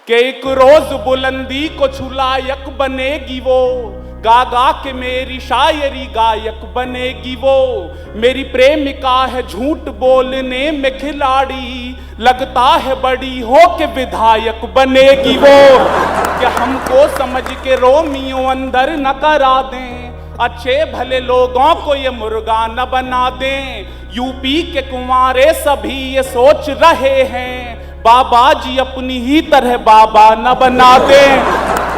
कि एक रोज बुलंदी को छुलायक बनेगी वो, गा गा के मेरी शायरी गायक बनेगी वो। मेरी प्रेमिका है झूठ बोलने में खिलाड़ी, लगता है बड़ी हो के विधायक बनेगी वो। कि हमको समझ के रोमियो अंदर न करा दें, अच्छे भले लोगों को ये मुर्गा न बना दें। यूपी के कुंवारे सभी ये सोच रहे हैं, बाबा जी अपनी ही तरह बाबा न बना दें।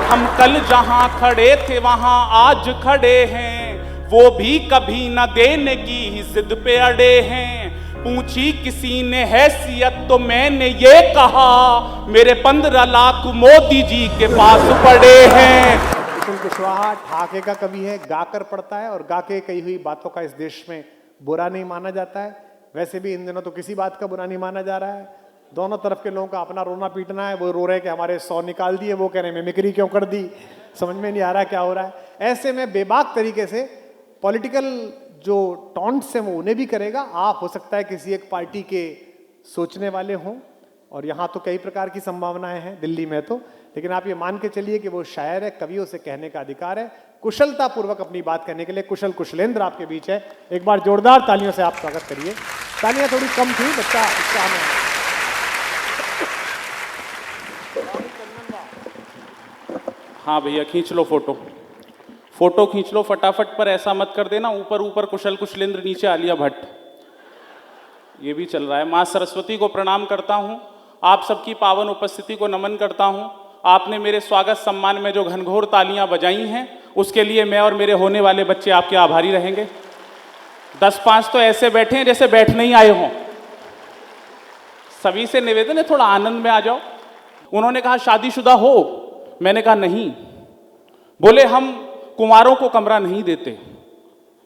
हम कल जहां खड़े थे वहां आज खड़े हैं, वो भी कभी न देने की ही जिद पे अड़े हैं। पूछी किसी ने हैसियत तो मैंने ये कहा, मेरे 15 लाख मोदी जी के पास पड़े हैं। अतुल कुशवाहा ठाके का कवि है, गाकर पढ़ता है और गाके कही हुई बातों का इस देश में बुरा नहीं माना जाता है। वैसे भी इन दिनों तो किसी बात का बुरा नहीं माना जा रहा है। दोनों तरफ के लोगों का अपना रोना पीटना है। वो रो रहे हैं कि हमारे 100 निकाल दिए, वो कह रहे हैं मिमिक्री क्यों कर दी, समझ में नहीं आ रहा क्या हो रहा है। ऐसे में बेबाक तरीके से पॉलिटिकल जो टॉन्ट्स हैं वो उन्हें भी करेगा। आप हो सकता है किसी एक पार्टी के सोचने वाले हों, और यहाँ तो कई प्रकार की संभावनाएं हैं दिल्ली में तो, लेकिन आप ये मान के चलिए कि वो शायर है, कवियों से कहने का अधिकार है कुशलता पूर्वक अपनी बात कहने के लिए। कुशल कुशलेंद्र आपके बीच है, एक बार जोरदार तालियों से आप स्वागत करिए। तालियां थोड़ी कम थी, बच्चा उत्साह में। हाँ भैया खींच लो फोटो, फोटो खींच लो फटाफट, पर ऐसा मत कर देना ऊपर ऊपर कुशल कुशलेंद्र नीचे आलिया भट्ट, ये भी चल रहा है। माँ सरस्वती को प्रणाम करता हूँ, आप सबकी पावन उपस्थिति को नमन करता हूँ। आपने मेरे स्वागत सम्मान में जो घनघोर तालियां बजाई हैं उसके लिए मैं और मेरे होने वाले बच्चे आपके आभारी रहेंगे। 10-5 तो ऐसे बैठे हैं जैसे बैठने ही आए हों। सभी से निवेदन है थोड़ा आनंद में आ जाओ। उन्होंने कहा शादीशुदा हो, मैंने कहा नहीं। बोले हम कुंवारों को कमरा नहीं देते।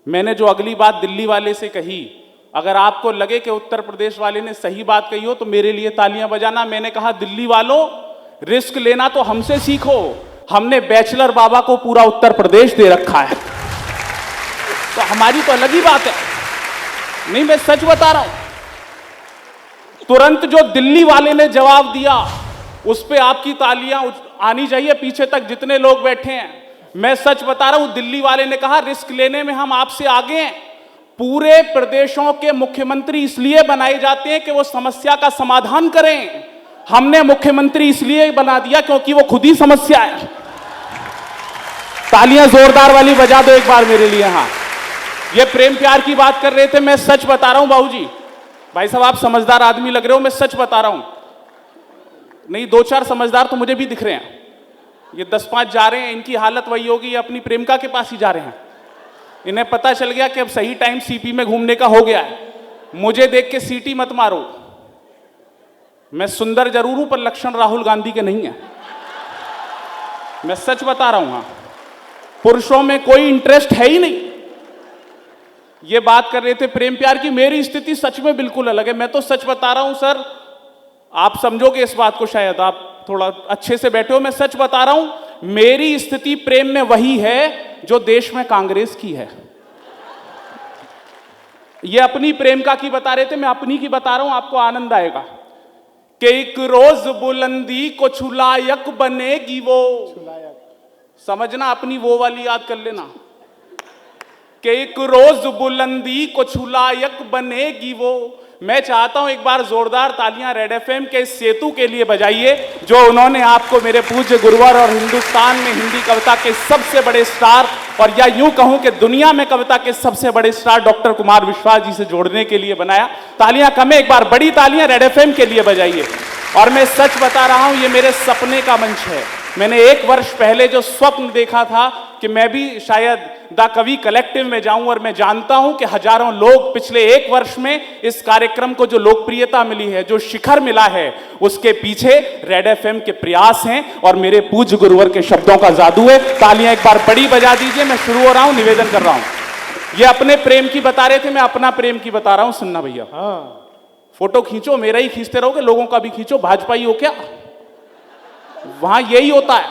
मैंने जो अगली बात दिल्ली वाले से कही, अगर आपको लगे कि उत्तर प्रदेश वाले ने सही बात कही हो तो मेरे लिए तालियां बजाना। मैंने कहा दिल्ली वालों रिस्क लेना तो हमसे सीखो, हमने बैचलर बाबा को पूरा उत्तर प्रदेश दे रखा है, तो हमारी तो अलग ही बात है। नहीं मैं सच बता रहा हूं, तुरंत जो दिल्ली वाले ने जवाब दिया उस पे आपकी तालियां आनी चाहिए पीछे तक जितने लोग बैठे हैं। मैं सच बता रहा हूं, दिल्ली वाले ने कहा रिस्क लेने में हम आपसे आगे हैं। पूरे प्रदेशों के मुख्यमंत्री इसलिए बनाए जाते हैं कि वो समस्या का समाधान करें। हमने मुख्यमंत्री इसलिए बना दिया क्योंकि वो खुद ही समस्या है। तालियां जोरदार वाली बजा दो एक बार मेरे लिए। हाँ ये प्रेम प्यार की बात कर रहे थे, मैं सच बता रहा हूं बाबूजी। भाई साहब आप समझदार आदमी लग रहे हो, मैं सच बता रहा हूं। नहीं 2-4 समझदार तो मुझे भी दिख रहे हैं। ये 10-5 जा रहे हैं, इनकी हालत वही होगी, ये अपनी प्रेमिका के पास ही जा रहे हैं। इन्हें पता चल गया कि अब सही टाइम सीपी में घूमने का हो गया है। मुझे देख के सीटी मत मारो, मैं सुंदर जरूर हूं पर लक्षण राहुल गांधी के नहीं है। मैं सच बता रहा हूं। हाँ पुरुषों में कोई इंटरेस्ट है ही नहीं। ये बात कर रहे थे प्रेम प्यार की, मेरी स्थिति सच में बिल्कुल अलग है। मैं तो सच बता रहा हूं सर, आप समझोगे इस बात को, शायद आप थोड़ा अच्छे से बैठे हो। मैं सच बता रहा हूं, मेरी स्थिति प्रेम में वही है जो देश में कांग्रेस की है। ये अपनी प्रेमिका की बता रहे थे, मैं अपनी की बता रहा हूं, आपको आनंद आएगा। कि एक रोज बुलंदी को छुलायक बनेगी वो, समझना अपनी वो वाली याद कर लेना। कि एक रोज बुलंदी को छुलायक बनेगी वो। मैं चाहता हूं एक बार जोरदार तालियां रेड एफएम के इस सेतु के लिए बजाइए जो उन्होंने आपको मेरे पूज्य गुरुवर और हिंदुस्तान में हिंदी कविता के सबसे बड़े स्टार, और या यूं कहूं कि दुनिया में कविता के सबसे बड़े स्टार डॉक्टर कुमार विश्वास जी से जोड़ने के लिए बनाया। तालियां कम है, एक बार बड़ी तालियां रेड एफएम के लिए बजाइए। और मैं सच बता रहा हूं, ये मेरे सपने का मंच है। मैंने 1 वर्ष पहले जो स्वप्न देखा था कि मैं भी शायद द कवि कलेक्टिव में जाऊं, और मैं जानता हूं कि हजारों लोग पिछले 1 वर्ष में इस कार्यक्रम को जो लोकप्रियता मिली है, जो शिखर मिला है, उसके पीछे रेड एफएम के प्रयास हैं और मेरे पूज्य गुरुवर के शब्दों का जादू है। तालियां एक बार बड़ी बजा दीजिए। मैं शुरू हो रहा हूं, निवेदन कर रहा हूं। ये अपने प्रेम की बता रहे थे, मैं अपना प्रेम की बता रहा हूं, सुनना भैया। हाँ फोटो खींचो, मेरा ही खींचते रहोगे, लोगों का भी खींचो। भाजपा ही हो क्या? वहां यही होता है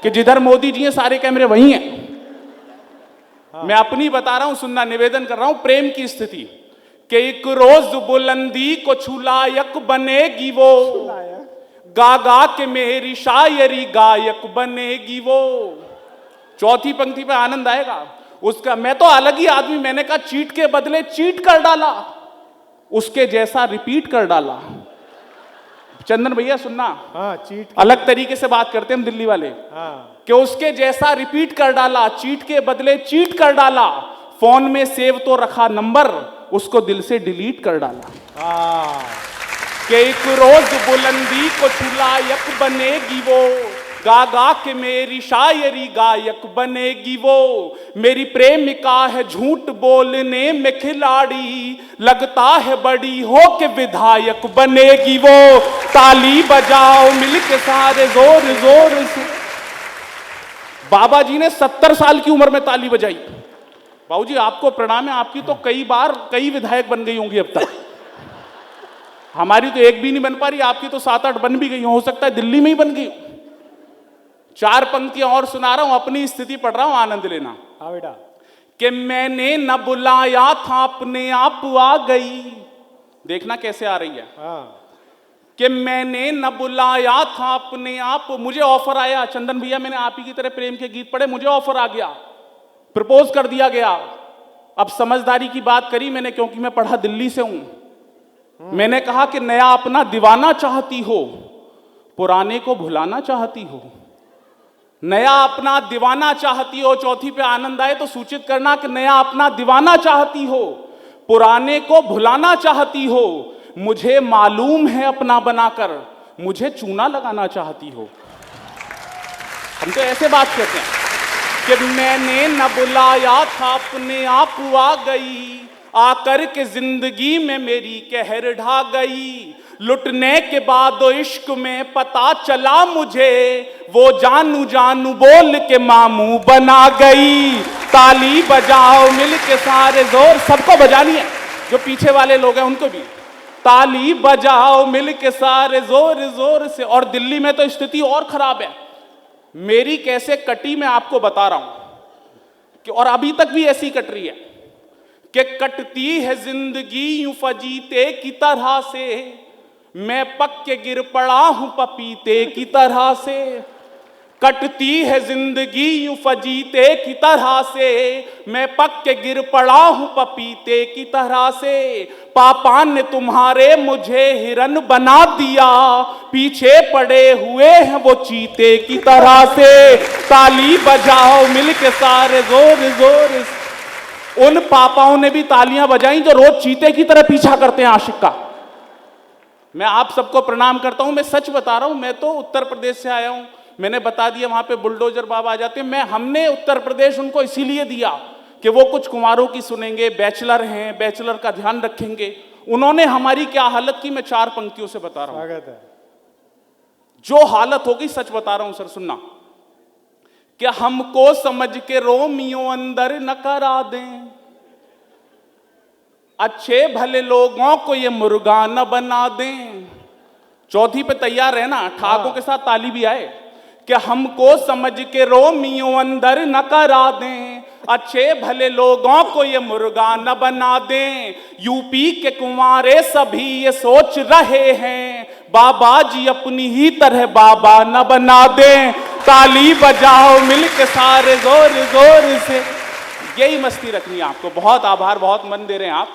कि जिधर मोदी जी हैं सारे कैमरे वही हैं। हाँ। मैं अपनी बता रहा हूं, सुनना, निवेदन कर रहा हूं। प्रेम की स्थिति कि एक रोज बुलंदी को छुलायक बनेगी वो, गा गा के मेरी शायरी गायक बनेगी वो। चौथी पंक्ति पे आनंद आएगा उसका। मैं तो अलग ही आदमी, मैंने कहा चीट के बदले चीट कर डाला, उसके जैसा रिपीट कर डाला। चंदन भैया सुनना, हाँ चीट अलग तरीके से बात करते हैं हम दिल्ली वाले, हाँ कि उसके जैसा रिपीट कर डाला, चीट के बदले चीट कर डाला, फोन में सेव तो रखा नंबर, उसको दिल से डिलीट कर डाला। हाँ कि एक रोज बुलंदी को छुलायक बनेगी वो, गा गा के मेरी शायरी गायक बनेगी वो। मेरी प्रेमिका है झूठ बोलने में खिलाड़ी, लगता है बड़ी हो के विधायक बनेगी वो। ताली बजाओ मिलके सारे जोर जोर से। बाबा जी ने 70 साल की उम्र में ताली बजाई। बाबू जी आपको प्रणाम है, आपकी तो कई बार कई विधायक बन गई होंगी अब तक। हमारी तो एक भी नहीं बन पा रही, आपकी तो 7-8 बन भी गई हो सकता है दिल्ली में ही बन गई। 4 पंक्तियां और सुना रहा हूं, अपनी स्थिति पढ़ रहा हूं, आनंद लेना। हाँ बेटा। कि मैंने न बुलाया था अपने आप आ गई, देखना कैसे आ रही है। हाँ कि मैंने न बुलाया था अपने आप, मुझे ऑफर आया। चंदन भैया मैंने आप ही की तरह प्रेम के गीत पढ़े, मुझे ऑफर आ गया, प्रपोज कर दिया गया। अब समझदारी की बात करी मैंने, क्योंकि मैं पढ़ा दिल्ली से हूं। मैंने कहा कि नया अपना दीवाना चाहती हो, पुराने को भुलाना चाहती हो। नया अपना दीवाना चाहती हो, चौथी पे आनंद आए तो सूचित करना कि नया अपना दीवाना चाहती हो, पुराने को भुलाना चाहती हो। मुझे मालूम है अपना बनाकर मुझे चूना लगाना चाहती हो। हम तो ऐसे बात करते हैं कि मैंने न बुलाया था अपने आप आ गई, आकर के जिंदगी में मेरी कहर ढा गई। लुटने के बाद इश्क में पता चला मुझे, वो जानू जानू बोल के मामू बना गई। ताली बजाओ मिल के सारे जोर, सबको बजानी है, जो पीछे वाले लोग हैं उनको भी। ताली बजाओ मिल के सारे जोर जोर से। और दिल्ली में तो स्थिति और खराब है। मेरी कैसे कटी मैं आपको बता रहा हूं कि, और अभी तक भी ऐसी कट रही है कि कटती है जिंदगी यूं फजीते की तरह से, मैं पक के गिर पड़ा हूं पपीते की तरह से। कटती है जिंदगी यूं फजीते की तरह से, मैं पक के गिर पड़ा हूं पपीते की तरह से। पापा ने तुम्हारे मुझे हिरन बना दिया, पीछे पड़े हुए हैं वो चीते की तरह से। ताली बजाओ मिलके सारे जोर जोर से। उन पापाओं ने भी तालियां बजाई जो रोज चीते की तरह पीछा करते हैं आशिक का। मैं आप सबको प्रणाम करता हूं, मैं सच बता रहा हूं। मैं तो उत्तर प्रदेश से आया हूं, मैंने बता दिया वहां पे बुलडोजर बाबा आ जाते हैं। हमने उत्तर प्रदेश उनको इसीलिए दिया कि वो कुछ कुंवारों की सुनेंगे, बैचलर हैं, बैचलर का ध्यान रखेंगे। उन्होंने हमारी क्या हालत की, मैं 4 पंक्तियों से बता रहा हूं। स्वागत है। जो हालत होगी सच बता रहा हूं सर, सुनना। कि हमको समझ के रोमियो अंदर न करा दें, अच्छे भले लोगों को ये मुर्गा न बना दें। चौथी पे तैयार है ना, ठाकों के साथ ताली भी आए। कि हमको समझ के रोमियो अंदर न करा दें, अच्छे भले लोगों को ये मुर्गा न बना दें। यूपी के कुंवारे सभी ये सोच रहे हैं, बाबा जी अपनी ही तरह बाबा न बना दें। ताली बजाओ मिलके सारे जोर जोर से। यही मस्ती रखनी है आपको। बहुत आभार, बहुत मन दे रहे हैं आप,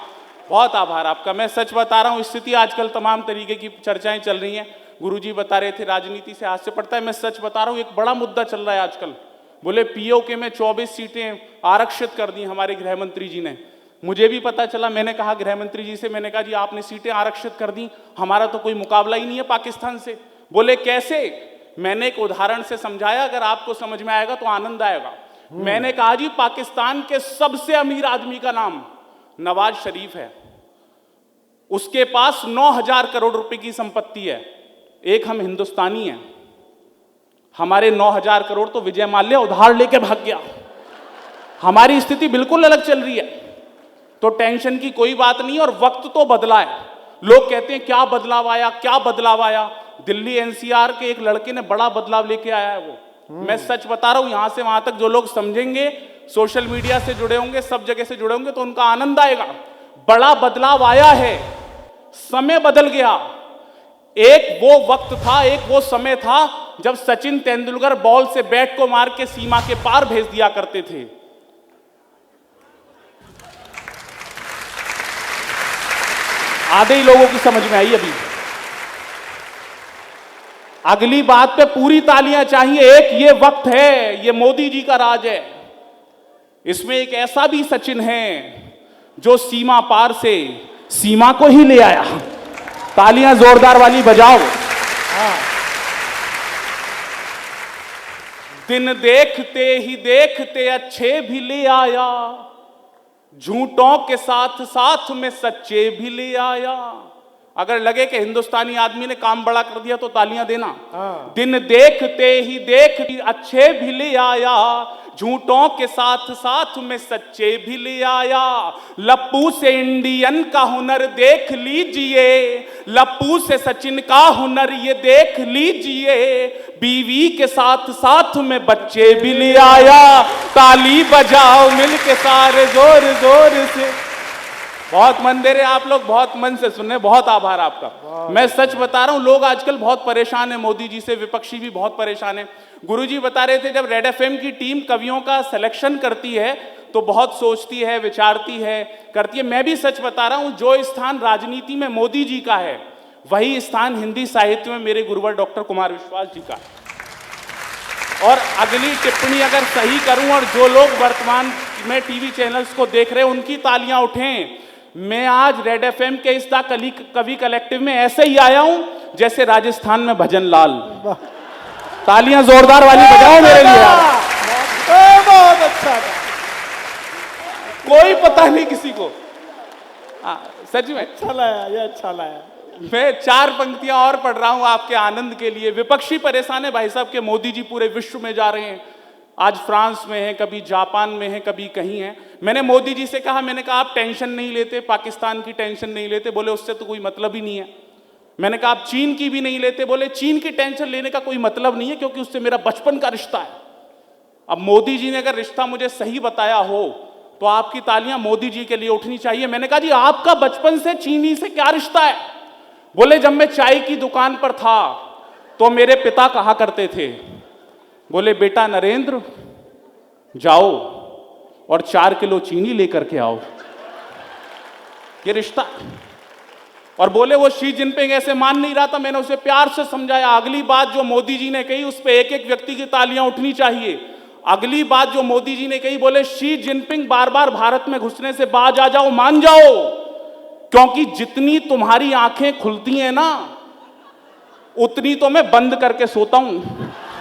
बहुत आभार आपका। मैं सच बता रहा हूँ, स्थिति आजकल तमाम तरीके की चर्चाएं चल रही हैं। गुरुजी बता रहे थे राजनीति से हाथ से पड़ता है। मैं सच बता रहा हूँ, एक बड़ा मुद्दा चल रहा है आजकल। बोले पीओके में 24 सीटें आरक्षित कर दी हमारे गृह मंत्री जी ने। मुझे भी पता चला, मैंने कहा गृह मंत्री जी से, मैंने कहा जी आपने सीटें आरक्षित कर दी, हमारा तो कोई मुकाबला ही नहीं है पाकिस्तान से। बोले कैसे? मैंने एक उदाहरण से समझाया, अगर आपको समझ में आएगा तो आनंद आएगा। मैंने कहा जी पाकिस्तान के सबसे अमीर आदमी का नाम नवाज शरीफ है, उसके पास 9,000 करोड़ रुपए की संपत्ति है। एक हम हिंदुस्तानी हैं, हमारे 9,000 करोड़ तो विजय माल्या उधार लेके भाग गया। हमारी स्थिति बिल्कुल अलग चल रही है। तो टेंशन की कोई बात नहीं, और वक्त तो बदला है। लोग कहते हैं क्या बदलाव आया, क्या बदलाव आया। दिल्ली एनसीआर के एक लड़के ने बड़ा बदलाव लेके आया है वो। मैं सच बता रहा हूं, यहां से वहां तक जो लोग समझेंगे, सोशल मीडिया से जुड़े होंगे, सब जगह से जुड़े होंगे, तो उनका आनंद आएगा। बड़ा बदलाव आया है, समय बदल गया। एक वो वक्त था, एक वो समय था जब सचिन तेंदुलकर बॉल से बैट को मार के सीमा के पार भेज दिया करते थे। आधे ही लोगों की समझ में आई अभी। अगली बात पे पूरी तालियां चाहिए। एक ये वक्त है, ये मोदी जी का राज है, इसमें एक ऐसा भी सचिन है जो सीमा पार से सीमा को ही ले आया। तालियां जोरदार वाली बजाओ। दिन देखते ही देखते अच्छे भी ले आया, झूठों के साथ साथ में सच्चे भी ले आया। अगर लगे कि हिंदुस्तानी आदमी ने काम बड़ा कर दिया तो तालियां देना। दिन देखते ही देखते अच्छे भी ले आया, झूठों के साथ साथ में सच्चे भी ले आया। लप्पू से इंडियन का हुनर देख लीजिए, लप्पू से सचिन का हुनर ये देख लीजिए। बीवी के साथ साथ में बच्चे भी ले आया। ताली बजाओ मिलके सारे जोर जोर से। बहुत मन दे रहे आप लोग, बहुत मन से सुन रहे, बहुत आभार आपका। मैं सच बता रहा हूं, लोग आजकल बहुत परेशान है मोदी जी से, विपक्षी भी बहुत परेशान है। गुरुजी बता रहे थे, जब रेड एफएम की टीम कवियों का सिलेक्शन करती है तो बहुत सोचती है, विचारती है, करती है। मैं भी सच बता रहा हूं, जो स्थान राजनीति में मोदी जी का है वही स्थान हिंदी साहित्य में मेरे गुरुवर डॉक्टर कुमार विश्वास जी का। और अगली टिप्पणी अगर सही करूं, और जो लोग वर्तमान में टीवी चैनल्स को देख रहे हैं उनकी तालियां उठें। मैं आज रेड एफएम के इस कवि कलेक्टिव में ऐसे ही आया हूं जैसे राजस्थान में भजन लाल। तालियां जोरदार वाली बजाओ मेरे लिए यार। बहुत अच्छा था। कोई पता नहीं किसी को। सच में अच्छा लाया, ये अच्छा लाया। मैं 4 पंक्तियां और पढ़ रहा हूं आपके आनंद के लिए। विपक्षी परेशान है भाई साहब के मोदी जी पूरे विश्व में जा रहे हैं। आज फ्रांस में है, कभी जापान में है, कभी कहीं है। मैंने मोदी जी से कहा, मैंने कहा आप टेंशन नहीं लेते, पाकिस्तान की टेंशन नहीं लेते? बोले उससे तो कोई मतलब ही नहीं है। मैंने कहा आप चीन की भी नहीं लेते? बोले चीन की टेंशन लेने का कोई मतलब नहीं है क्योंकि उससे मेरा बचपन का रिश्ता है। अब मोदी जी ने अगर रिश्ता मुझे सही बताया हो तो आपकी तालियां मोदी जी के लिए उठनी चाहिए। मैंने कहा जी आपका बचपन से चीनी से क्या रिश्ता है? बोले जब मैं चाय की दुकान पर था तो मेरे पिता कहा करते थे, बोले बेटा नरेंद्र जाओ और 4 किलो चीनी लेकर के आओ। ये रिश्ता। और बोले वो शी जिनपिंग ऐसे मान नहीं रहा था, मैंने उसे प्यार से समझाया। अगली बात जो मोदी जी ने कही उस पर एक एक व्यक्ति की तालियां उठनी चाहिए। अगली बात जो मोदी जी ने कही, बोले शी जिनपिंग बार बार भारत में घुसने से बाज आ जाओ, मान जाओ, क्योंकि जितनी तुम्हारी आंखें खुलती हैं ना उतनी तो मैं बंद करके सोता हूं।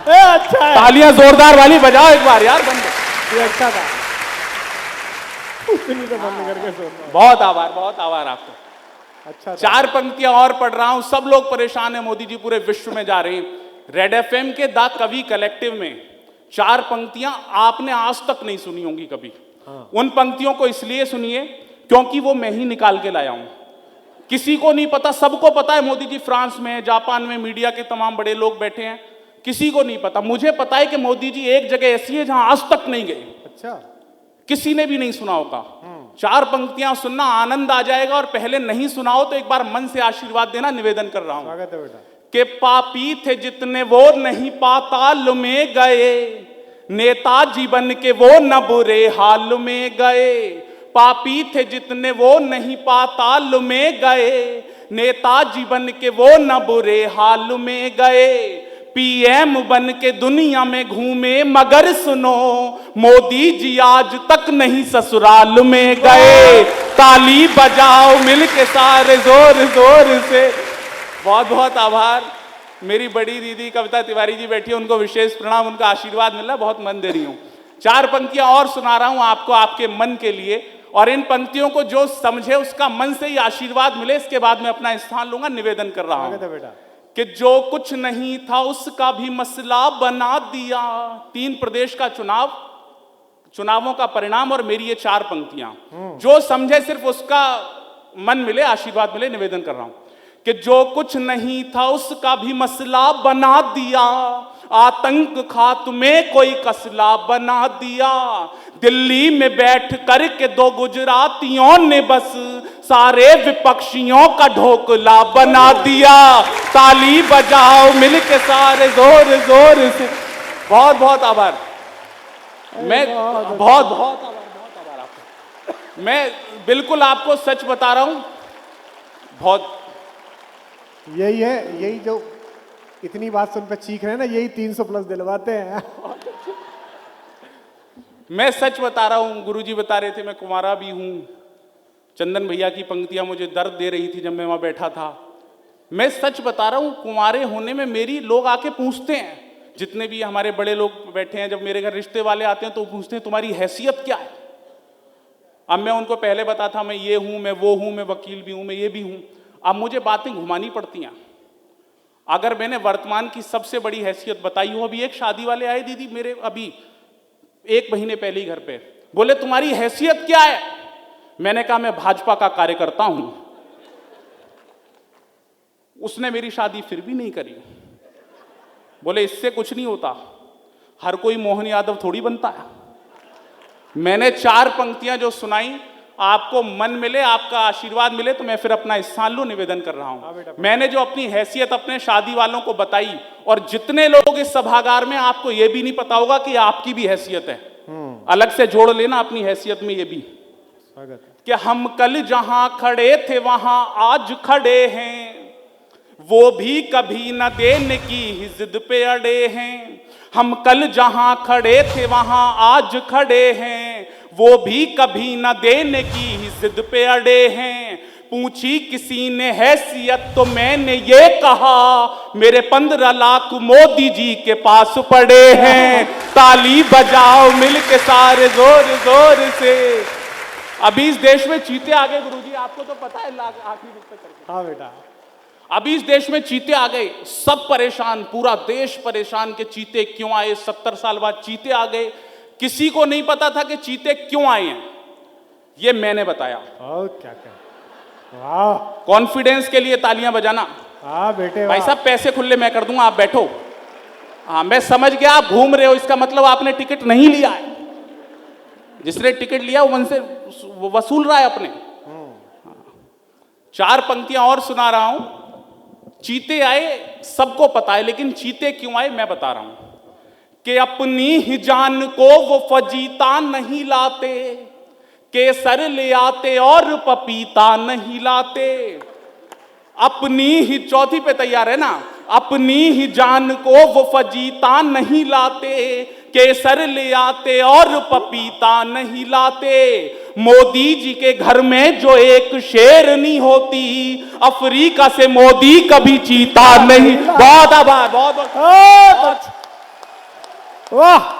अच्छा है। तालियां जोरदार वाली बजाओ एक बार यार। बंद। ये अच्छा था। उतनी तो बंद करके सोता। बहुत आभार आपका। अच्छा था। 4 पंक्तियां और पढ़ रहा हूं। सब लोग परेशान है, मोदी जी पूरे विश्व में जा रहे हैं। रेड एफएम के द कवि कलेक्टिव में 4 पंक्तियां आपने आज तक नहीं सुनी होंगी कभी। उन पंक्तियों को इसलिए सुनिए क्योंकि वो मैं ही निकाल के लाया हूं। किसी को नहीं पता, सबको पता है मोदी जी फ्रांस में है, जापान में, मीडिया के तमाम बड़े लोग बैठे हैं। किसी को नहीं पता। मुझे पता है कि मोदी जी एक जगह ऐसी है जहां आज तक नहीं गए। अच्छा। किसी ने भी नहीं सुना होगा। 4 पंक्तियां सुनना, आनंद आ जाएगा। और पहले नहीं सुनाओ तो एक बार मन से आशीर्वाद देना, निवेदन कर रहा हूं। स्वागत है बेटा। कि पापी थे जितने वो नहीं पाताल में गए, नेताजी बन के वो न बुरे हाल में गए। पापी थे जितने वो नहीं पाताल में गए, नेताजी बन के वो न बुरे हाल में गए। पीएम बन के दुनिया में घूमे मगर सुनो, मोदी जी आज तक नहीं ससुराल में गए। ताली बजाओ मिलके सारे जोर जोर से। बहुत बहुत आभार। मेरी बड़ी दीदी कविता तिवारी जी बैठी है, उनको विशेष प्रणाम, उनका आशीर्वाद मिला, बहुत मन दे रही हूं। 4 पंक्तियां और सुना रहा हूं आपको, आपके मन के लिए। और इन पंक्तियों को जो समझे उसका मन से ही आशीर्वाद मिले। इसके बाद मैं अपना स्थान लूंगा, निवेदन कर रहा हूं बेटा कि जो कुछ नहीं था उसका भी मसला बना दिया। 3 प्रदेश का चुनावों का परिणाम और मेरी ये 4 पंक्तियां, जो समझे सिर्फ उसका मन मिले, आशीर्वाद मिले, निवेदन कर रहा हूं कि जो कुछ नहीं था उसका भी मसला बना दिया। आतंक खात्मे कोई कसला बना दिया। दिल्ली में बैठ कर के 2 गुजरातियों ने बस सारे विपक्षियों का ढोकला बना दिया। ताली बजाओ मिलके सारे जोर जोर से। बहुत बहुत आभार। मैं बहुत आभार आपका। मैं बिल्कुल आपको सच बता रहा हूं। बहुत यही है, यही जो इतनी बात सुन पे चीख रहे हैं ना, यही 300 प्लस दिलवाते हैं। मैं सच बता रहा हूं। गुरुजी बता रहे थे मैं कुंवारा भी हूं। चंदन भैया की पंक्तियां मुझे दर्द दे रही थी जब मैं वहां बैठा था। मैं सच बता रहा हूं, कुंवारे होने में मेरी लोग आके पूछते हैं, जितने भी हमारे बड़े लोग बैठे हैं, जब मेरे घर रिश्ते वाले आते हैं तो पूछते हैं तुम्हारी हैसियत क्या है। अब मैं उनको पहले बता था मैं ये हूं, मैं वो हूं, मैं वकील भी हूं, मैं ये भी हूं। अब मुझे बातें घुमानी पड़ती हैं। अगर मैंने वर्तमान की सबसे बड़ी हैसियत बताई हो, अभी एक शादी वाले आए दीदी मेरे अभी 1 महीने पहले ही घर पे, बोले तुम्हारी हैसियत क्या है। मैंने कहा मैं भाजपा का कार्यकर्ता हूं। उसने मेरी शादी फिर भी नहीं करी। बोले इससे कुछ नहीं होता, हर कोई मोहन यादव थोड़ी बनता है। मैंने 4 पंक्तियां जो सुनाई, आपको मन मिले, आपका आशीर्वाद मिले तो मैं फिर अपना इस सालों निवेदन कर रहा हूं। मैंने जो अपनी हैसियत अपने शादी वालों को बताई, और जितने लोग इस सभागार में, आपको यह भी नहीं पता होगा कि आपकी भी हैसियत है। अलग से जोड़ लेना अपनी हैसियत में ये भी कि हम कल जहां खड़े थे वहां आज खड़े हैं, वो भी कभी न देने की ही जिद पे अड़े हैं। हम कल जहां खड़े थे वहां आज खड़े हैं, वो भी कभी न देने की ही जिद पे अड़े हैं। पूछी किसी ने हैसियत तो मैंने ये कहा, मेरे 15 लाख मोदी जी के पास पड़े हैं। ताली बजाओ मिलके सारे जोर जोर से। अभी इस देश में चीते आ गए गुरुजी, आपको तो पता है। आखिरी रुक पे करके, हाँ बेटा, अभी इस देश में चीते आ गए, सब परेशान, पूरा देश परेशान कि चीते क्यों आए। 70 साल बाद चीते आ गए। किसी को नहीं पता था कि चीते क्यों आए हैं, ये मैंने बताया। क्या वाह, कॉन्फिडेंस के लिए तालियां बजाना। हाँ बेटे, भाई साहब पैसे खुले मैं कर दूंगा, आप बैठो। हाँ मैं समझ गया आप घूम रहे हो, इसका मतलब आपने टिकट नहीं लिया है। जिसने टिकट लिया वो मन से वो वसूल रहा है अपने। 4 पंक्तियां और सुना रहा हूं। चीते आए सबको पता है, लेकिन चीते क्यों आए मैं बता रहा हूं कि अपनी ही जान को वो फजीता नहीं लाते, केसर ले आते और पपीता नहीं लाते। अपनी ही, चौथी पे तैयार है ना, अपनी ही जान को वो फजीता नहीं लाते, केसर ले आते और पपीता नहीं लाते। मोदी जी के घर में जो एक शेरनी होती, अफ्रीका से मोदी कभी चीता नहीं। बहुत आभार, बहुत वाह।